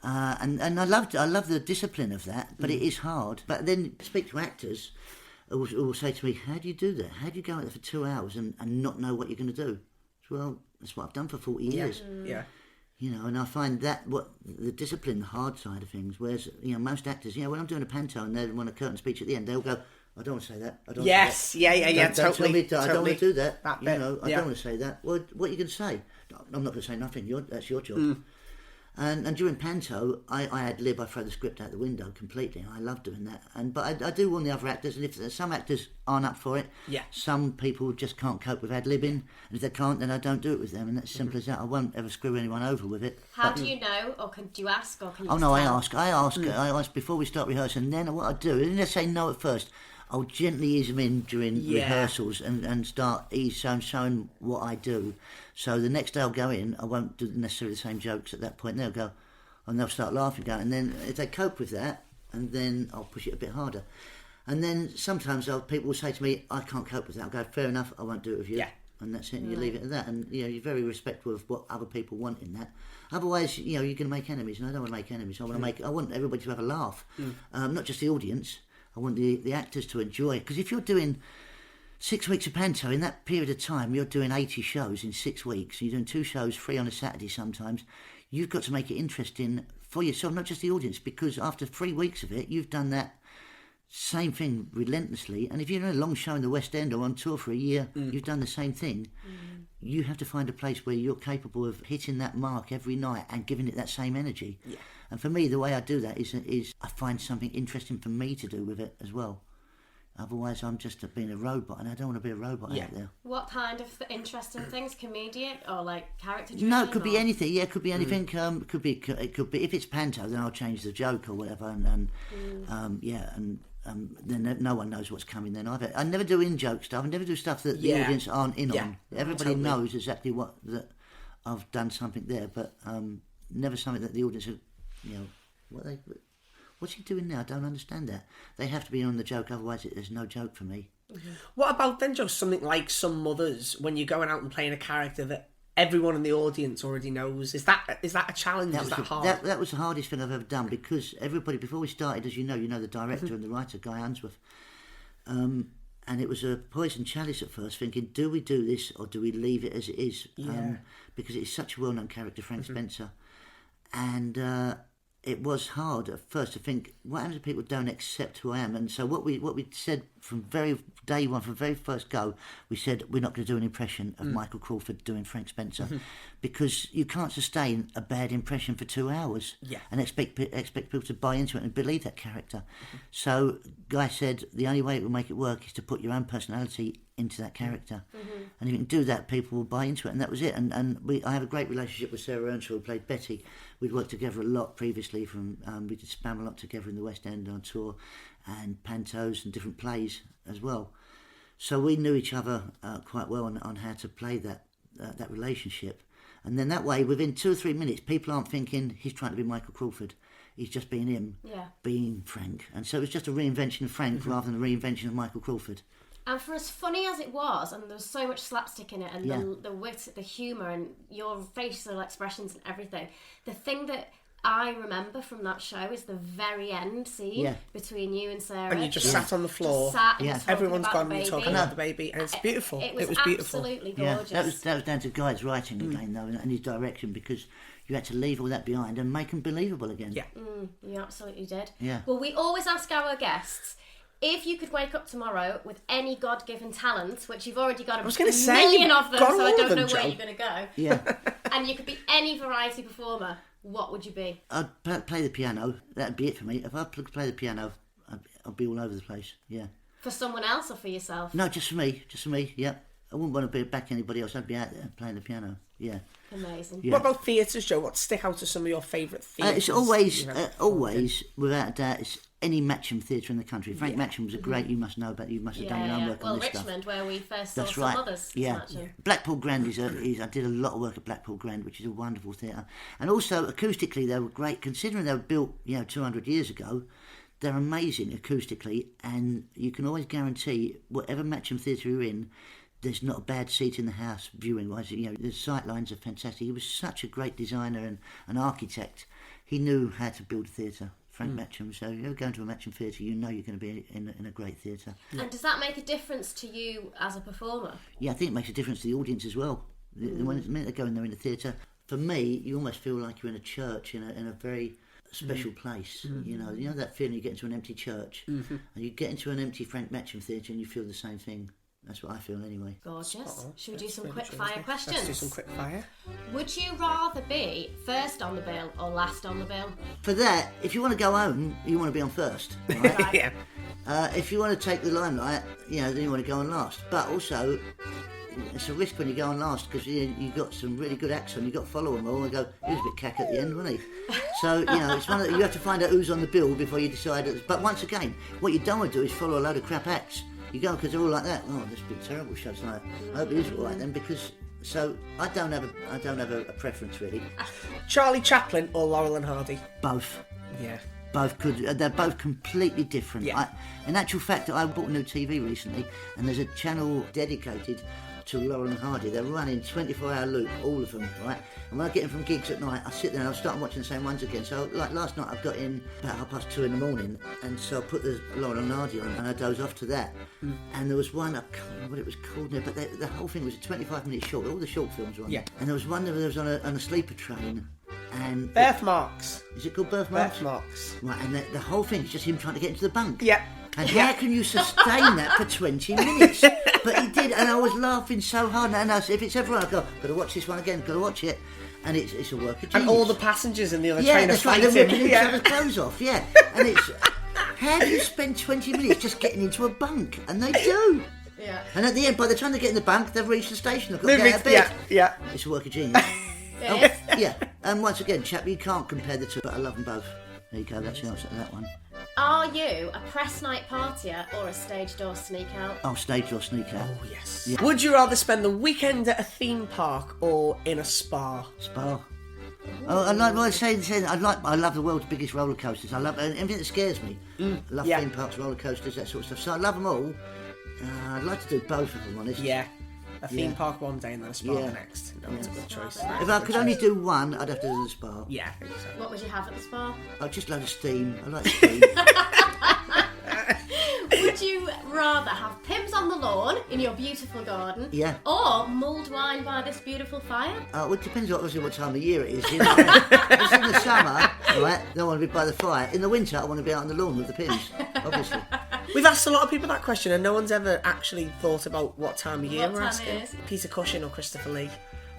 Right. And I love the discipline of that, but it is hard. But then speak to actors who will say to me, "How do you do that? How do you go out there for 2 hours and not know what you're going to do?" Well, that's what I've done for 40 years. Yeah. And I find that what the discipline, the hard side of things. Whereas most actors, when I'm doing a panto and they want a curtain speech at the end, they'll go, "I don't want to say that. I don't want to say that. Don't totally. Tell me I don't want to do that. I don't want to say that." Well, what are you going to say? "I'm not going to say nothing. That's your job." And during panto, I ad-lib. I throw the script out the window completely. I love doing that. But I do warn the other actors, and if some actors aren't up for it, some people just can't cope with ad-libbing. And if they can't, then I don't do it with them. And that's simple as that. I won't ever screw anyone over with it. How do you know, or do you ask, or can you? Oh no, I ask before we start rehearsing. And then what I do is, they say no at first, I'll gently ease them in during rehearsals and start showing what I do. So the next day I'll go in, I won't do necessarily the same jokes at that point. They'll go, and they'll start laughing, and then if they cope with that, and then I'll push it a bit harder. And then sometimes people will say to me, "I can't cope with that." I'll go, "Fair enough, I won't do it with you." Yeah. And that's it, and you leave it at that. And you're very respectful of what other people want in that. Otherwise, you're going to make enemies, and I don't want to make enemies. I want everybody to have a laugh, not just the audience. I want the actors to enjoy it. Because if you're doing 6 weeks of panto, in that period of time, you're doing 80 shows in 6 weeks. You're doing 2 shows, 3 on a Saturday sometimes. You've got to make it interesting for yourself, not just the audience, because after 3 weeks of it, you've done that same thing relentlessly. And if you're in a long show in the West End or on tour for a year, you've done the same thing. You have to find a place where you're capable of hitting that mark every night and giving it that same energy. Yeah. And for me, the way I do that is I find something interesting for me to do with it as well. Otherwise, I'm just being a robot, and I don't want to be a robot out there. What kind of interesting things? Comedic or like character? No, it could be anything. Yeah, it could be anything. It could be if it's panto, then I'll change the joke or whatever, and then no one knows what's coming. Then I never do in-joke stuff. I never do stuff that the audience aren't in on. Everybody knows exactly that I've done something there, but never something that the audience are, what's he doing now? I don't understand that. They have to be on the joke, otherwise there's no joke for me. What about then, Joe, something like Some Mothers, when you're going out and playing a character that everyone in the audience already knows. Is that a challenge? Is that hard? That was the hardest thing I've ever done, because everybody, before we started, as you know the director and the writer, Guy Unsworth, and it was a poison chalice at first, thinking, do we do this or do we leave it as it is? Because it's such a well-known character, Frank Spencer. And it was hard at first to think, what happens if people don't accept who I am? And so what we said from very day one, from very first go, we said we're not going to do an impression of Michael Crawford doing Frank Spencer, because you can't sustain a bad impression for 2 hours and expect people to buy into it and believe that character. So Guy said the only way it will make it work is to put your own personality into that character, and if you can do that, people will buy into it, and that was it. And I have a great relationship with Sarah Earnshaw, who played Betty. We'd worked together a lot previously. We did Spam a lot together in the West End on tour, and pantos and different plays as well. So we knew each other quite well on how to play that relationship. And then that way, within 2 or 3 minutes, people aren't thinking he's trying to be Michael Crawford. He's just being him, being Frank. And so it was just a reinvention of Frank rather than a reinvention of Michael Crawford. And for as funny as it was, and there was so much slapstick in it, and the wit, the humour, and your facial expressions and everything, the thing that I remember from that show is the very end scene between you and Sarah. And you just sat on the floor. Everyone's gone and you're talking about the baby, and it's beautiful. It was beautiful. Absolutely gorgeous. That was down to Guy's writing again, though, and his direction, because you had to leave all that behind and make them believable again. Yeah. You absolutely did. Yeah. Well, we always ask our guests, if you could wake up tomorrow with any God-given talent, which you've already got a million of them, so I don't know where you're going to go. Yeah. And you could be any variety performer, what would you be? I'd play the piano. That'd be it for me. If I play the piano, I'd be all over the place. Yeah. For someone else or for yourself? No, just for me. Just for me. Yeah. I wouldn't want to be back anybody else. I'd be out there playing the piano. Yeah. Amazing. Yeah. What about theatres, Joe? What stick out as some of your favourite theatres? It's always, without a doubt, it's any Matcham theatre in the country. Frank Matcham was a great, you must know, but you must have done your own work on this stuff. Well, Richmond, where we first That's saw right. some others. Yeah. Blackpool Grand I did a lot of work at Blackpool Grand, which is a wonderful theatre. And also, acoustically, they were great, considering they were built, 200 years ago. They're amazing acoustically, and you can always guarantee whatever Matcham theatre you're in, there's not a bad seat in the house viewing-wise. The sight lines are fantastic. He was such a great designer and an architect. He knew how to build a theatre, Frank Matcham. So you're going to a Matcham theatre, you know you're going to be in a great theatre. And does that make a difference to you as a performer? Yeah, I think it makes a difference to the audience as well. The minute they go in there in the theatre, for me, you almost feel like you're in a church, in a very special place. You know that feeling you get into an empty church, and you get into an empty Frank Matcham theatre and you feel the same thing. That's what I feel anyway. Gorgeous. Should we do some quick fire questions? Let's do some quick fire. Would you rather be first on the bill or last on the bill? For that, if you want to go home, you want to be on first. Right? Right. Yeah. If you want to take the limelight, then you want to go on last. But also, it's a risk when you go on last, because you've got some really good acts on. You've got to follow them all and go, he was a bit cack at the end, wasn't he? So, it's one of you have to find out who's on the bill before you decide. But once again, what you don't want to do is follow a load of crap acts. You go because they're all like that. Oh, this has been terrible shows. Like, I hope it is all right then, because I don't have a preference really. Charlie Chaplin or Laurel and Hardy? Both. Yeah. Both could. They're both completely different. Yeah. In actual fact, I bought a new TV recently, and there's a channel dedicated to Laurel and Hardy. They're running 24-hour loop, all of them, right? And when I get in from gigs at night, I sit there and I'll start watching the same ones again. So, like last night, I got in about 2:30 in the morning, and so I put the Laurel and Hardy on, and I dozed off to that. And there was one, I can't remember what it was called now, but the whole thing was a 25-minute short. All the short films were on. Yeah. And there was one that was on a sleeper train. And Birthmarks. Is it called Birthmarks? Birthmarks. Right, and the whole thing is just him trying to get into the bunk. Yeah. And how can you sustain that for 20 minutes? But he did, and I was laughing so hard. And I said, if it's ever on, I go, got to watch this one again, got to watch it. And it's a work of genius. And all the passengers in the other train are that's right, fighting. they're ripping each other's clothes off, And it's, how do you spend 20 minutes just getting into a bunk? And they do. Yeah. And at the end, by the time they get in the bunk, they've reached the station. They've got to get out of bed. Yeah. It's a work of genius. It is. Yeah. And once again, chap, you can't compare the two, but I love them both. There you go, that's the answer to that one. Are you a press night partier or a stage door sneak out? Oh, stage or sneak out. Oh, yes. Yeah. Would you rather spend the weekend at a theme park or in a spa? Spa. Oh, I like what I say. I love the world's biggest roller coasters. I love anything that scares me. I love theme parks, roller coasters, that sort of stuff. So I love them all. I'd like to do both, if I'm honest. Yeah. A theme park one day and then a spa the next. No, it's a good choice. If I could only do one, I'd have to do the spa. Yeah, I think so. What would you have at the spa? I'd just love a steam. I like steam. Would you rather have Pims on the lawn in your beautiful garden? Yeah. Or mulled wine by this beautiful fire? Well, it depends obviously what time of year it is. You know? If it's in the summer, right, then I want to be by the fire. In the winter, I want to be out on the lawn with the Pims, obviously. We've asked a lot of people that question and no one's ever actually thought about what time of year What we're time asking. it is. Peter Cushing or Christopher Lee.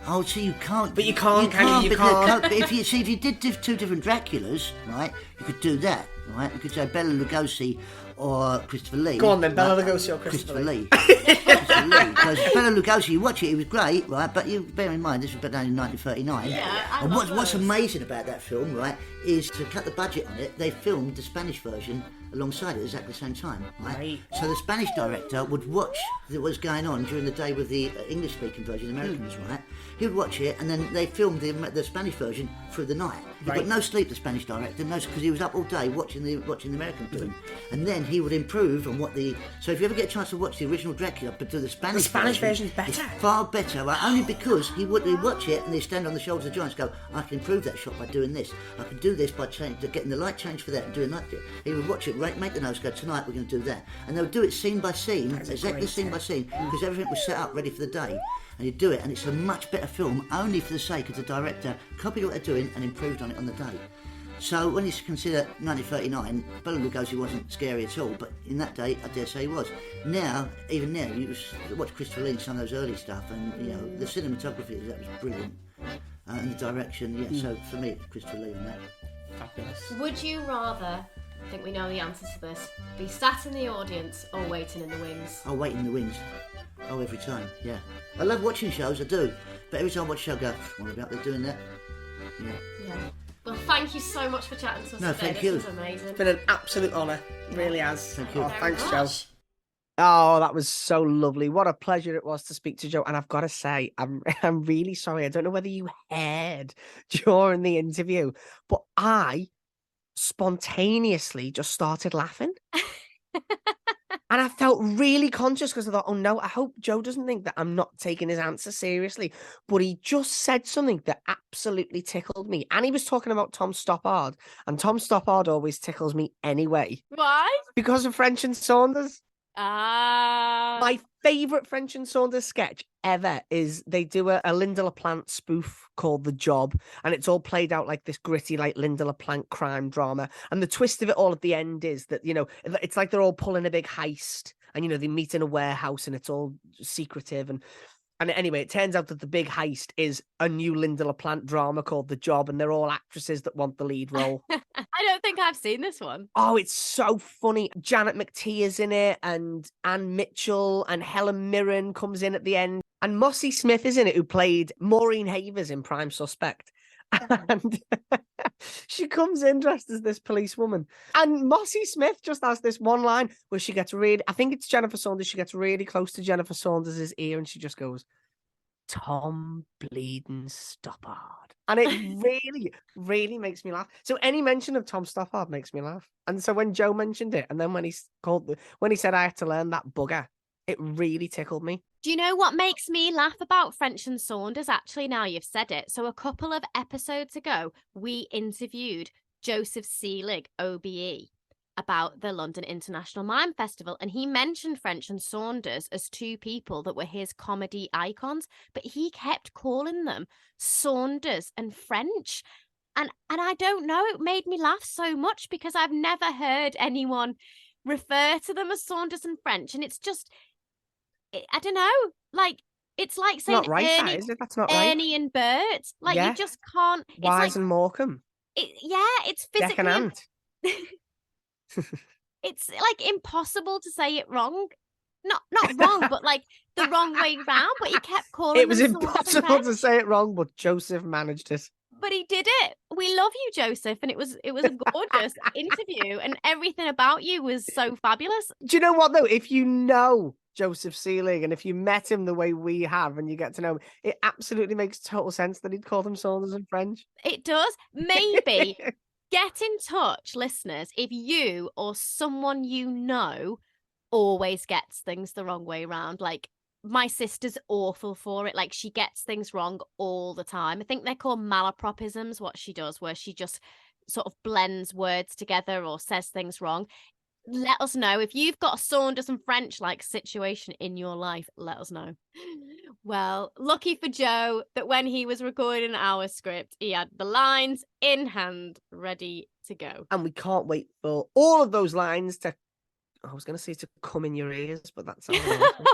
Oh, so you can't. But you can't, can you? You because- can't. But if you did two different Draculas, right, you could do that, right? You could say Bela Lugosi or Christopher Lee. Go on then, Bela right? Lugosi or Christopher Lee. Christopher Lee. Because Bela Lugosi, you watch it, he was great, right? But you bear in mind, this was done in 1939. Yeah, and what's amazing about that film, right, is to cut the budget on it, they filmed the Spanish version alongside it at exactly the same time, right? So the Spanish director would watch what was going on during the day with the English-speaking version, the Americans, right? He would watch it, and then they filmed the Spanish version through the night. He got no sleep, the Spanish director, because he was up all day watching the American film, and then he would improve on what the. So if you ever get a chance to watch the original Dracula, but do the Spanish version's better. It's far better, right? Only because he'd watch it and he'd stand on the shoulders of giants, and go, I can improve that shot by doing this. I can do this by getting the light change for that and doing that. He would watch it, make the notes, go, tonight we're going to do that, and they would do it scene by scene, exactly scene by scene, because everything was set up ready for the day. And you do it, and it's a much better film only for the sake of the director copied what they're doing and improved on it on the day. So when you consider 1939, Bela Lugosi wasn't scary at all, but in that day, I dare say he was. Now, even now, you watch Christopher Lee and some of those early stuff, and you know the cinematography that was brilliant, and the direction. Yeah, so for me, Christopher Lee on that. Fabulous. Would you rather, I think we know the answer to this, be sat in the audience or waiting in the wings? I'll wait in the wings. Oh, every time, yeah. I love watching shows, I do. But every time I watch a show, I go, what about they're doing that? Yeah. Well, thank you so much for chatting to us today. Thank you. This was amazing. It's been an absolute honour. It really has. Thank you. Oh, thanks, Very Joe. much. Oh, that was so lovely. What a pleasure it was to speak to Joe. And I've got to say, I'm really sorry. I don't know whether you heard during the interview, but I spontaneously just started laughing. And I felt really conscious because I thought, oh no, I hope Joe doesn't think that I'm not taking his answer seriously. But he just said something that absolutely tickled me. And he was talking about Tom Stoppard. And Tom Stoppard always tickles me anyway. Why? Because of French and Saunders. Ah. My favourite French and Saunders sketch ever is they do a Linda LaPlante spoof called The Job, and it's all played out like this gritty, like Linda LaPlante crime drama. And the twist of it all at the end is that, you know, it's like they're all pulling a big heist, and, you know, they meet in a warehouse and it's all secretive. And anyway, it turns out that the big heist is a new Linda LaPlante drama called The Job, and they're all actresses that want the lead role. I don't think I've seen this one. Oh, it's so funny. Janet McTee is in it, and Anne Mitchell, and Helen Mirren comes in at the end. And Mossy Smith is in it, who played Maureen Havers in Prime Suspect. And she comes in dressed as this policewoman. And Mossy Smith just has this one line where she gets really, I think it's Jennifer Saunders, she gets really close to Jennifer Saunders' ear and she just goes, Tom Bleeding Stoppard. And it really, really makes me laugh. So any mention of Tom Stoppard makes me laugh. And so when Joe mentioned it, and then when he said I had to learn that bugger, it really tickled me. Do you know what makes me laugh about French and Saunders, actually, now you've said it? So a couple of episodes ago, we interviewed Joseph Seelig, OBE, about the London International Mime Festival, and he mentioned French and Saunders as two people that were his comedy icons, but he kept calling them Saunders and French. And I don't know, it made me laugh so much because I've never heard anyone refer to them as Saunders and French, and it's just... I don't know, like, it's like saying not right, Ernie, that, is it? That's not right. Ernie and Bert. Like, Yeah. you just can't. It's Wise like, and Morecambe. it's Deck physically. and Ant. It's like impossible to say it wrong. Not wrong, but like the wrong way round. But he kept calling It was them Saunders and impossible French. to say it wrong, but Joseph managed it. But he did it. We love you, Joseph, and it was a gorgeous interview, and everything about you was so fabulous. Do you know what, though? If you know Joseph Seelig and if you met him the way we have and you get to know him, it absolutely makes total sense that he'd call them Saunders and French. It does. Maybe get in touch, listeners, if you or someone you know always gets things the wrong way round. Like, my sister's awful for it. Like, she gets things wrong all the time. I think they're called malapropisms, what she does, where she just sort of blends words together or says things wrong. Let us know if you've got a Saunders and French like situation in your life. Let us know. Well, lucky for Joe that when he was recording our script, he had the lines in hand, ready to go. And we can't wait for all of those lines to, I was going to say to come in your ears, but that sounds awful.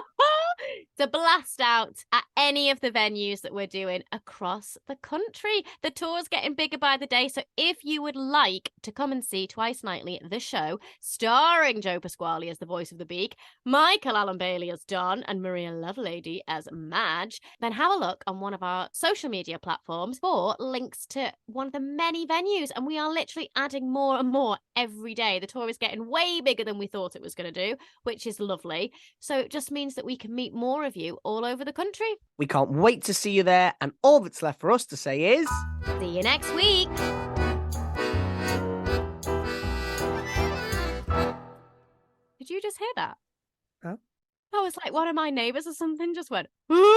To blast out at any of the venues that we're doing across the country. The tour's getting bigger by the day, so if you would like to come and see Twice Nightly, the show, starring Joe Pasquale as the voice of the Beak, Michael Alan-Bailey as Don, and Maria Lovelady as Madge, then have a look on one of our social media platforms for links to one of the many venues, and we are literally adding more and more every day. The tour is getting way bigger than we thought it was going to do, which is lovely. So it just means that we can meet more of you all over the country. We can't wait to see you there, and all that's left for us to say is... See you next week. Did you just hear that? Huh? Oh, it's like one of my neighbours or something just went, "Ooh!"